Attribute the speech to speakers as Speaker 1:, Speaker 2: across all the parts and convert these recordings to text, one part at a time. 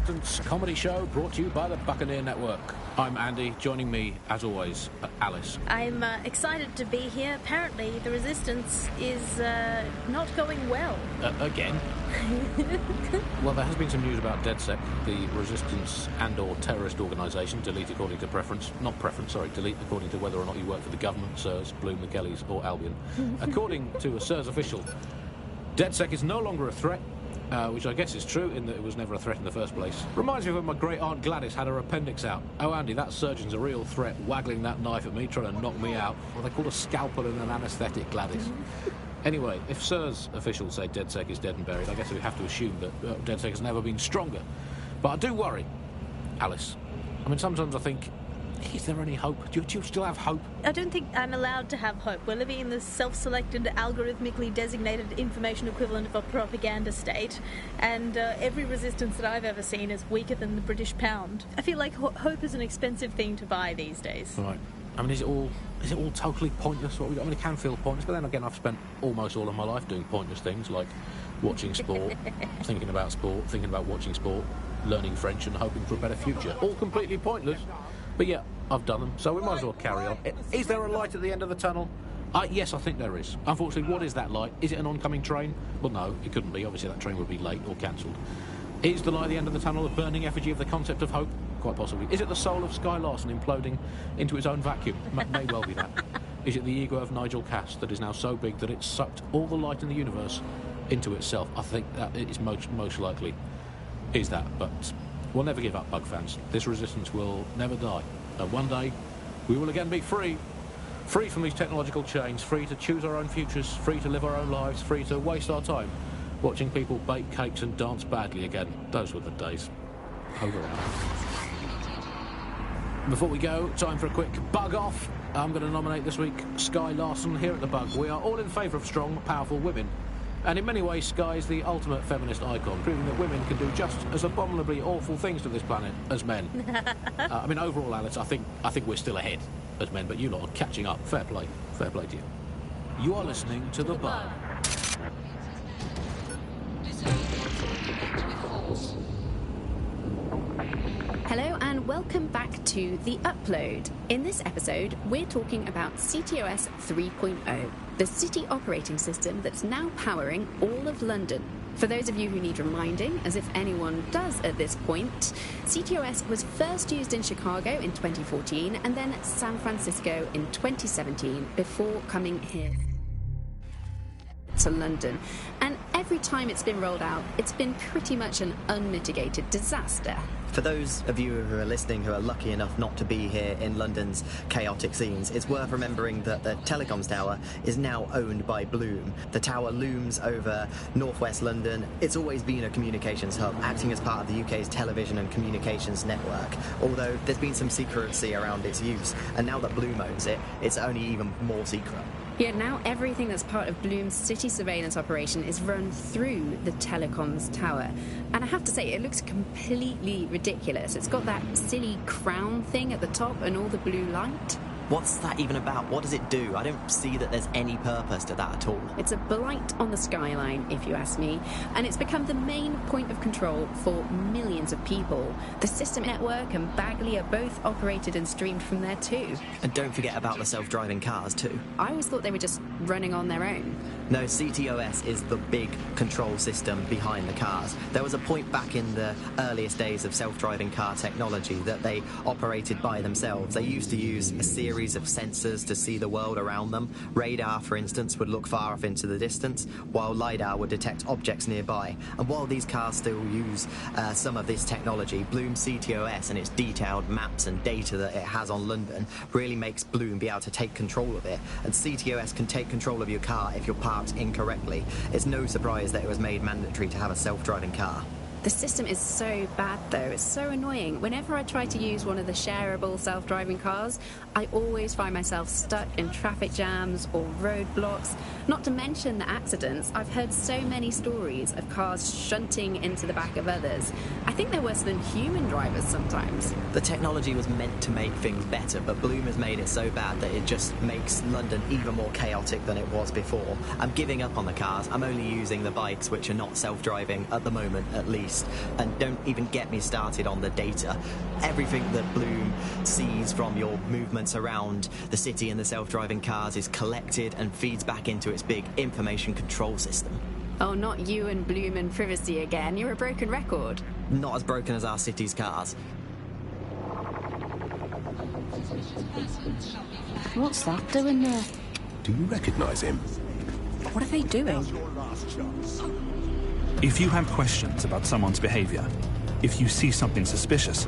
Speaker 1: Resistance comedy show brought to you by the Buccaneer Network. I'm Andy, joining me, as always, Alice.
Speaker 2: I'm excited to be here. Apparently, the Resistance is not going well.
Speaker 1: Again? Well, there has been some news about DedSec, the Resistance and/or terrorist organisation, delete according to preference. Not preference, sorry, delete according to whether or not you work for the government, SIRS, Bloom, the Kellys, or Albion. According to a SIRS official, DedSec is no longer a threat. Which I guess is true, in that it was never a threat in the first place. Reminds me of when my great-aunt Gladys had her appendix out. Oh, Andy, that surgeon's a real threat, waggling that knife at me, trying to knock me out. Well, they call a scalpel and an anaesthetic, Gladys. Anyway, if SIRS officials say DedSec is dead and buried, I guess we have to assume that DedSec has never been stronger. But I do worry, Alice. I mean, sometimes I think, is there any hope? Do you still have hope?
Speaker 2: I don't think I'm allowed to have hope. We're living in the self-selected, algorithmically designated information equivalent of a propaganda state, and every resistance that I've ever seen is weaker than the British pound. I feel like hope is an expensive thing to buy these days.
Speaker 1: Right. I mean, is it all totally pointless? What we do? I mean, it can feel pointless, but then again, I've spent almost all of my life doing pointless things, like watching sport, thinking about watching sport, learning French and hoping for a better future. All completely pointless. But yeah, I've done them, so we might as well carry on. Is there a light at the end of the tunnel? Yes, I think there is. Unfortunately, what is that light? Is it an oncoming train? Well, no, it couldn't be. Obviously, that train would be late or cancelled. Is the light at the end of the tunnel a burning effigy of the concept of hope? Quite possibly. Is it the soul of Sky Larson imploding into its own vacuum? May well be that. Is it the ego of Nigel Cass that is now so big that it's sucked all the light in the universe into itself? I think that is most likely is that, but we'll never give up, Bug fans. This resistance will never die. And one day, we will again be free. Free from these technological chains, free to choose our own futures, free to live our own lives, free to waste our time watching people bake cakes and dance badly again. Those were the days. Over and out. Before we go, time for a quick bug off. I'm going to nominate this week Sky Larson here at the Bug. We are all in favour of strong, powerful women. And in many ways, Sky is the ultimate feminist icon, proving that women can do just as abominably awful things to this planet as men. I mean, overall, Alice, I think we're still ahead as men, but you lot are catching up. Fair play to you. You are listening to The Bug.
Speaker 3: Hello and welcome back to The Upload. In this episode, we're talking about CTOS 3.0, the city operating system that's now powering all of London. For those of you who need reminding, as if anyone does at this point, CTOS was first used in Chicago in 2014 and then San Francisco in 2017 before coming here to London. And every time it's been rolled out, it's been pretty much an unmitigated disaster.
Speaker 4: For those of you who are listening who are lucky enough not to be here in London's chaotic scenes, it's worth remembering that the telecoms tower is now owned by Bloom. The tower looms over northwest London. It's always been a communications hub, acting as part of the UK's television and communications network, although there's been some secrecy around its use, and now that Bloom owns it, it's only even more secret.
Speaker 3: Yeah, now everything that's part of Bloom's city surveillance operation is run through the telecoms tower. And I have to say, it looks completely ridiculous. It's got that silly crown thing at the top and all the blue light.
Speaker 4: What's that even about? What does it do? I don't see that there's any purpose to that at all.
Speaker 3: It's a blight on the skyline, if you ask me, and it's become the main point of control for millions of people. The System Network and Bagley are both operated and streamed from there too.
Speaker 4: And don't forget about the self-driving cars too.
Speaker 3: I always thought they were just running on their own.
Speaker 4: No, CTOS is the big control system behind the cars. There was a point back in the earliest days of self-driving car technology that they operated by themselves. They used to use a series of sensors to see the world around them. Radar, for instance, would look far off into the distance, while LiDAR would detect objects nearby. And while these cars still use some of this technology, Bloom CTOS and its detailed maps and data that it has on London really makes Bloom be able to take control of it. And CTOS can take control of your car if you're parked incorrectly. It's no surprise that it was made mandatory to have a self-driving car.
Speaker 3: The system is so bad, though. It's so annoying. Whenever I try to use one of the shareable self-driving cars, I always find myself stuck in traffic jams or roadblocks. Not to mention the accidents. I've heard so many stories of cars shunting into the back of others. I think they're worse than human drivers sometimes.
Speaker 4: The technology was meant to make things better, but Bloom has made it so bad that it just makes London even more chaotic than it was before. I'm giving up on the cars. I'm only using the bikes, which are not self-driving at the moment, at least. fast. And don't even get me started on the data. Everything that Bloom sees from your movements around the city and the self-driving cars is collected and feeds back into its big information control system.
Speaker 3: Oh, not you and Bloom and privacy again. You're a broken record.
Speaker 4: Not as broken as our city's cars.
Speaker 3: What's that doing there?
Speaker 5: Do you recognize him?
Speaker 3: What are they doing?
Speaker 6: If you have questions about someone's behavior, if you see something suspicious,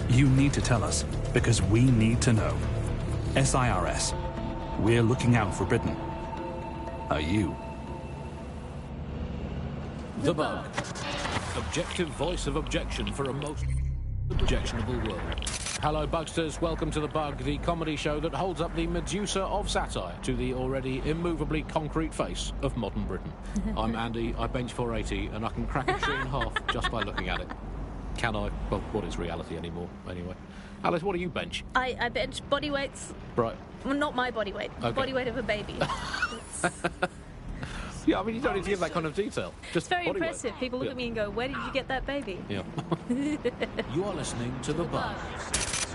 Speaker 6: you need to tell us, because we need to know. SIRS, we're looking out for Britain. Are you?
Speaker 1: The Bug. Objective voice of objection for a most objectionable world. Hello, Bugsters. Welcome to The Bug, the comedy show that holds up the Medusa of satire to the already immovably concrete face of modern Britain. I'm Andy, I bench 480, and I can crack a tree in half just by looking at it. Can I? Well, what is reality anymore, anyway? Alice, what do you bench?
Speaker 2: I bench body weights.
Speaker 1: Right.
Speaker 2: Well, not my body weight.
Speaker 1: Okay.
Speaker 2: Body weight of a baby.
Speaker 1: Yeah, I mean, you don't need to give that kind of detail. Just
Speaker 2: It's very
Speaker 1: body weight.
Speaker 2: impressive. People look at me and go, where did you get that baby?
Speaker 1: Yeah. You are listening to The Bug.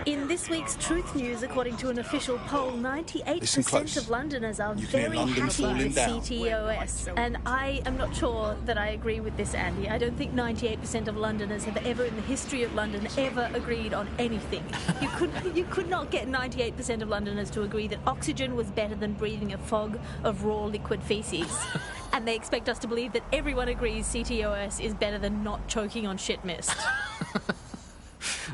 Speaker 2: In this week's Truth News, according to an official poll, 98% of Londoners are very happy with CTOS. And I am not sure that I agree with this, Andy. I don't think 98% of Londoners have ever, in the history of London, ever agreed on anything. You could not get 98% of Londoners to agree that oxygen was better than breathing a fog of raw liquid feces. And they expect us to believe that everyone agrees CTOS is better than not choking on shit mist.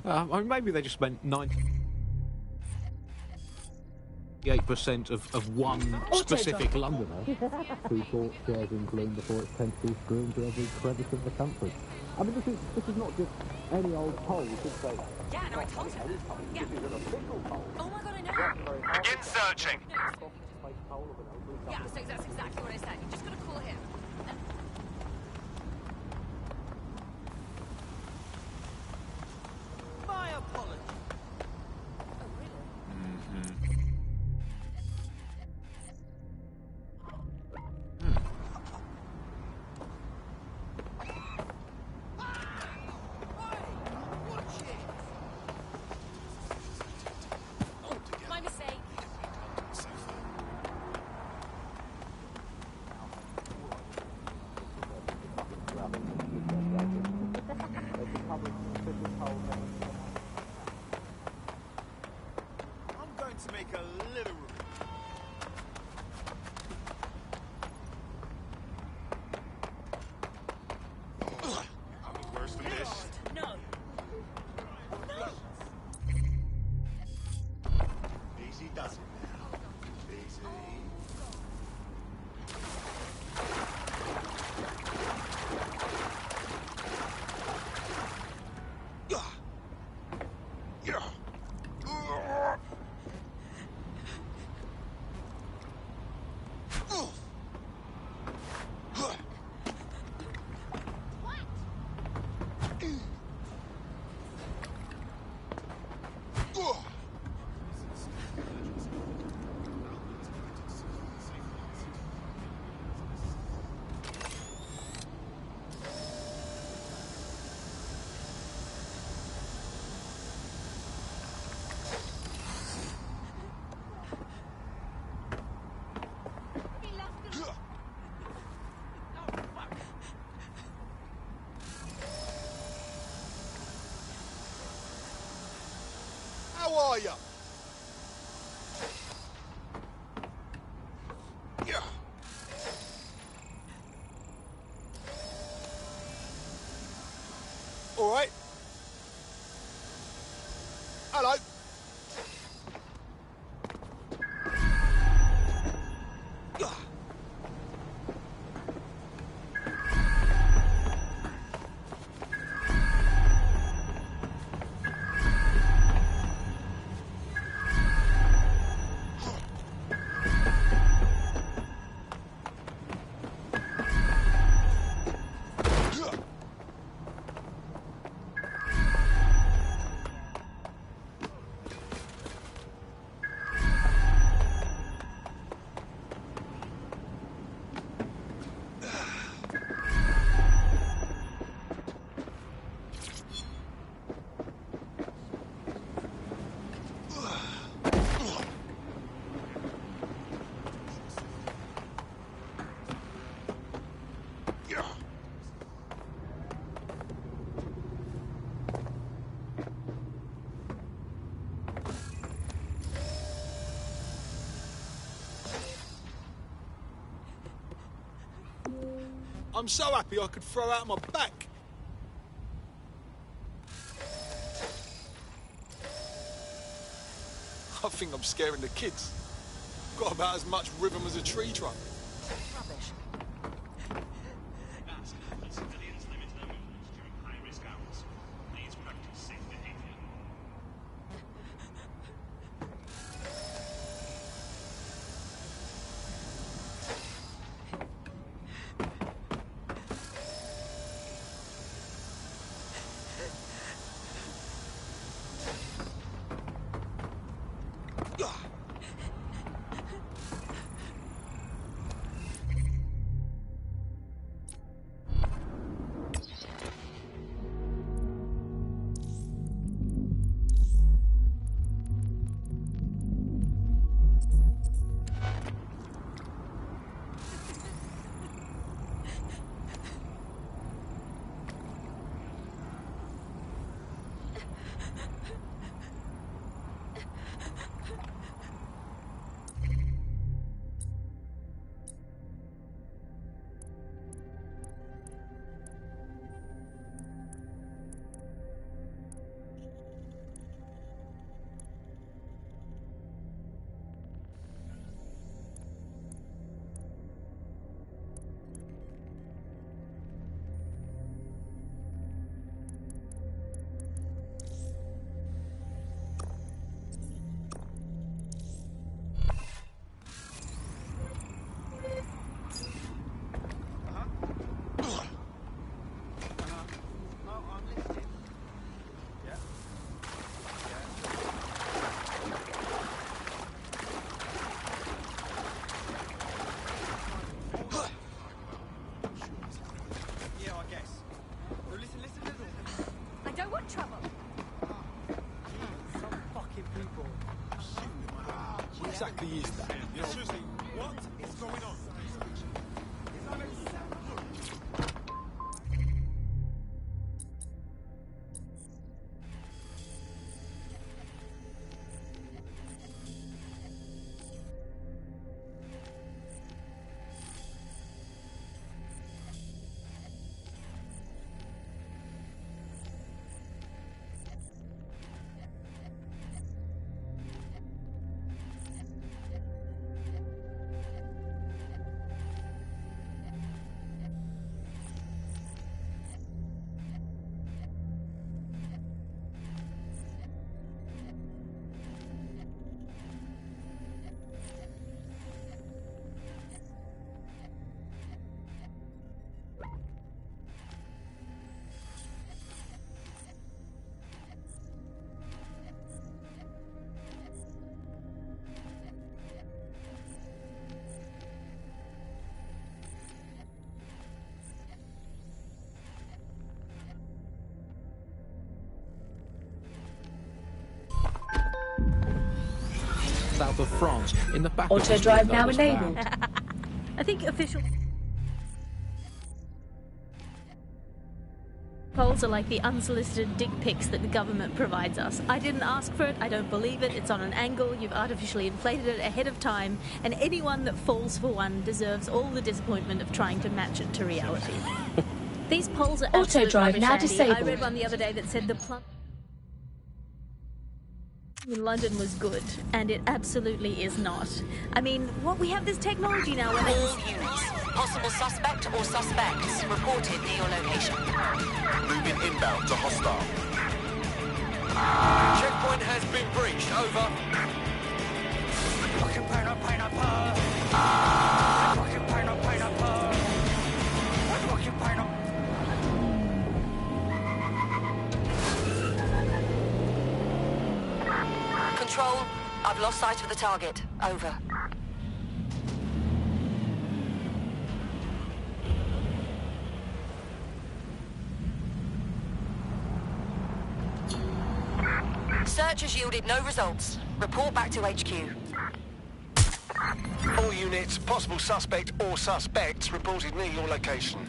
Speaker 1: I mean, maybe they just meant 98% of one specific Londoner who thought shares in gloom before its tentacles grew into every crevice of the country. I mean, this is not just any old poll.
Speaker 7: Yeah, no, I told you. Yeah. Oh my god, I know.
Speaker 5: Begin searching.
Speaker 7: Yeah, so that's exactly what I said. You just gotta call him.
Speaker 8: My apologies.
Speaker 7: Oh, really? My mistake.
Speaker 8: I'm going to make a little room.
Speaker 5: I'm worse than this.
Speaker 7: No.
Speaker 5: Easy does it now. Easy.
Speaker 8: How are you? Yeah. All right. Hello. I'm so happy I could throw out my back. I think I'm scaring the kids. Got about as much rhythm as a tree trunk.
Speaker 7: Rubbish.
Speaker 6: Civilians limit their movements during high-risk hours. Please practice safe behavior.
Speaker 8: exactly is that? You know, seriously, what is going on?
Speaker 1: South of France, in the back
Speaker 9: Auto
Speaker 1: of the
Speaker 9: drive
Speaker 1: street that
Speaker 9: now
Speaker 1: was
Speaker 9: enabled.
Speaker 1: found.
Speaker 2: I think official polls are like the unsolicited dick pics that the government provides us. I didn't ask for it, I don't believe it, it's on an angle, you've artificially inflated it ahead of time, and anyone that falls for one deserves all the disappointment of trying to match it to reality. These polls are
Speaker 9: Auto
Speaker 2: absolute
Speaker 9: drive
Speaker 2: rubbish,
Speaker 9: now
Speaker 2: Andy. I
Speaker 9: disabled.
Speaker 2: read one the other day that said the plum in London was good, and it absolutely is not. I mean, what, we have this technology now where they
Speaker 7: All units. Possible suspect or suspects reported near your location.
Speaker 5: Moving inbound to hostile.
Speaker 8: Checkpoint has been breached. Over.
Speaker 7: Control, I've lost sight of the target. Over. Search has yielded no results. Report back to HQ.
Speaker 5: All units, possible suspect or suspects reported near your location.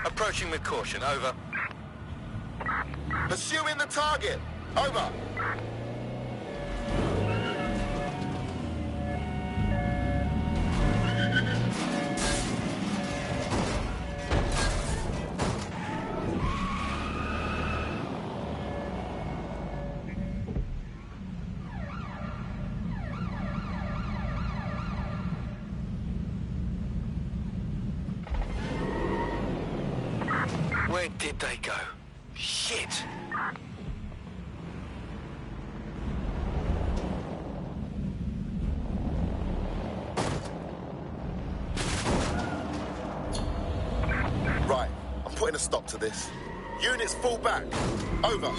Speaker 8: Approaching with caution. Over.
Speaker 5: Pursuing the target. Over. Where did they go? Shit!
Speaker 9: Right, I'm putting a stop to this. Units fall back. Over.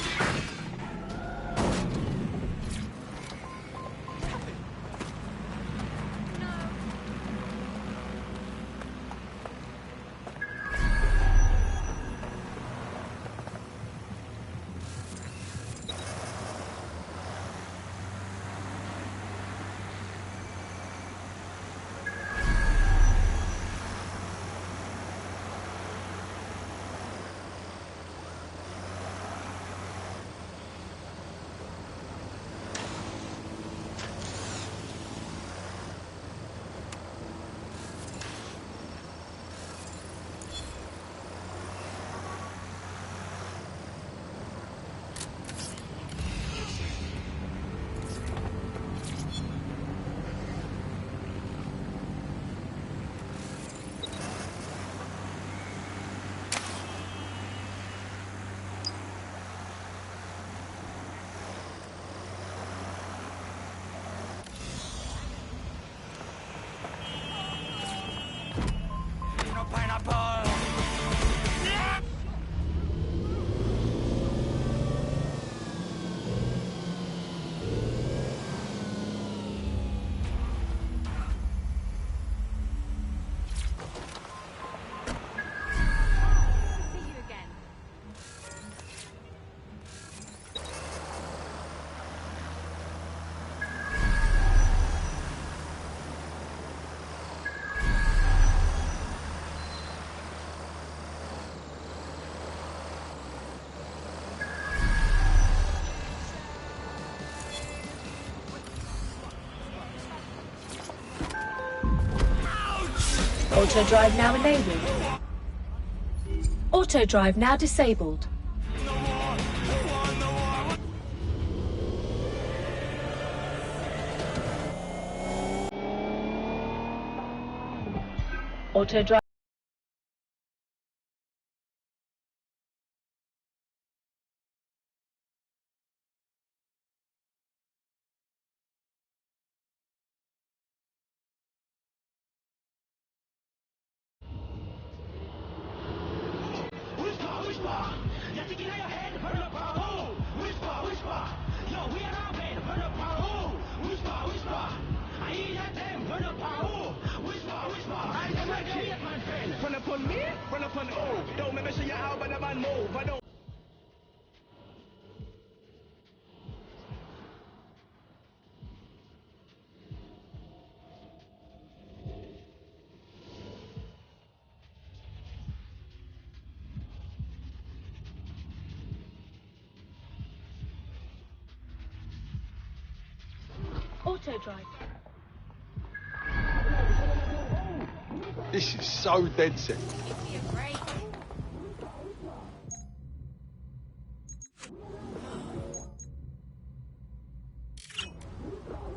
Speaker 10: Auto drive now enabled. Auto drive now disabled. Auto drive. Auto drive.
Speaker 8: This is so dead set.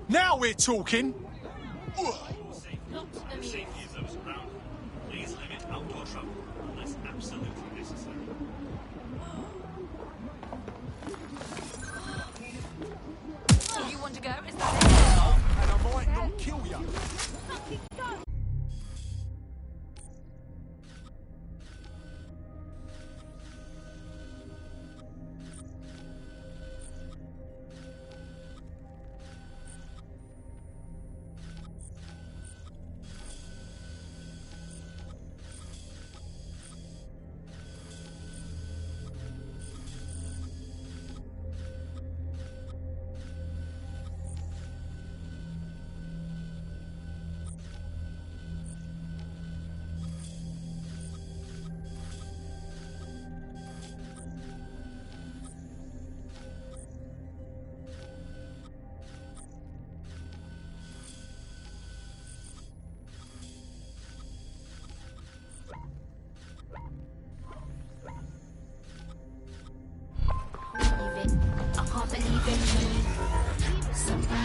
Speaker 8: Now we're talking.
Speaker 11: Please limit outdoor travel unless absolutely necessary.
Speaker 7: You want to go? Is that it?
Speaker 8: And I might not kill you.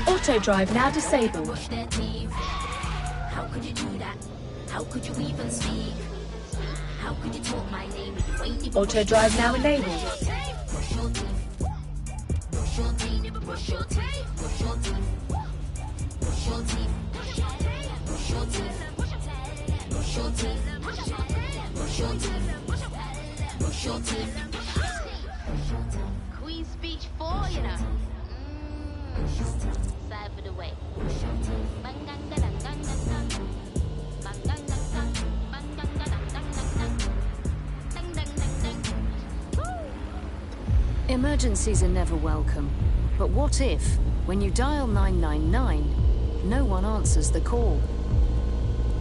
Speaker 10: Auto drive now disabled.
Speaker 12: How could you do that? How could you even speak?
Speaker 10: Auto drive now enabled.
Speaker 12: Queen's Speech 4, you know. Side for the way.
Speaker 13: Emergencies are never welcome. But what if, when you dial 999, no one answers the call?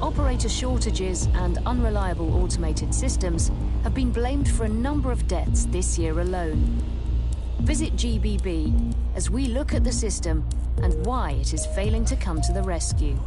Speaker 13: Operator shortages and unreliable automated systems have been blamed for a number of deaths this year alone. Visit GBB as we look at the system and why it is failing to come to the rescue.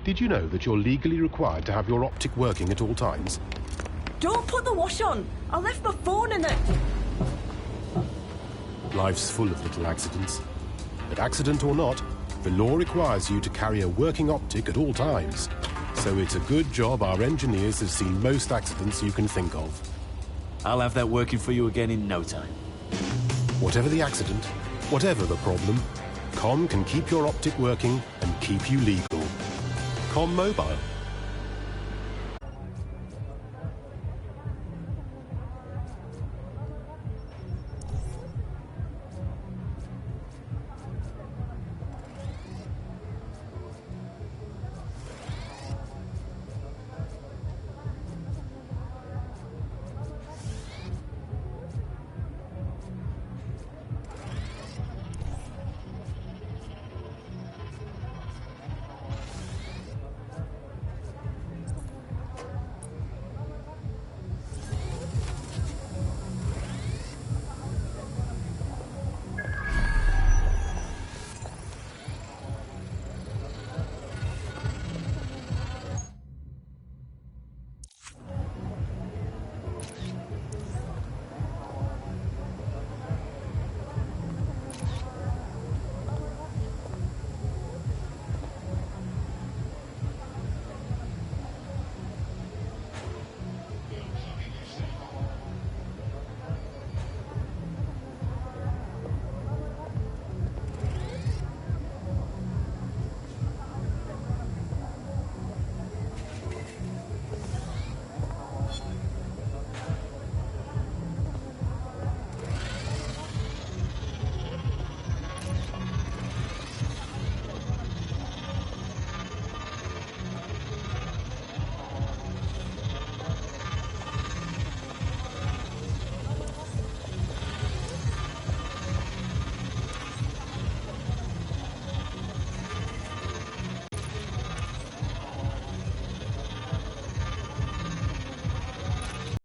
Speaker 14: Did you know that you're legally required to have your optic working at all times?
Speaker 15: Don't put the wash on! I left my phone in it!
Speaker 14: Life's full of little accidents. But accident or not, the law requires you to carry a working optic at all times. So it's a good job our engineers have seen most accidents you can think of.
Speaker 16: I'll have that working for you again in no time.
Speaker 14: Whatever the accident, whatever the problem, Com can keep your optic working and keep you legal. Com Mobile.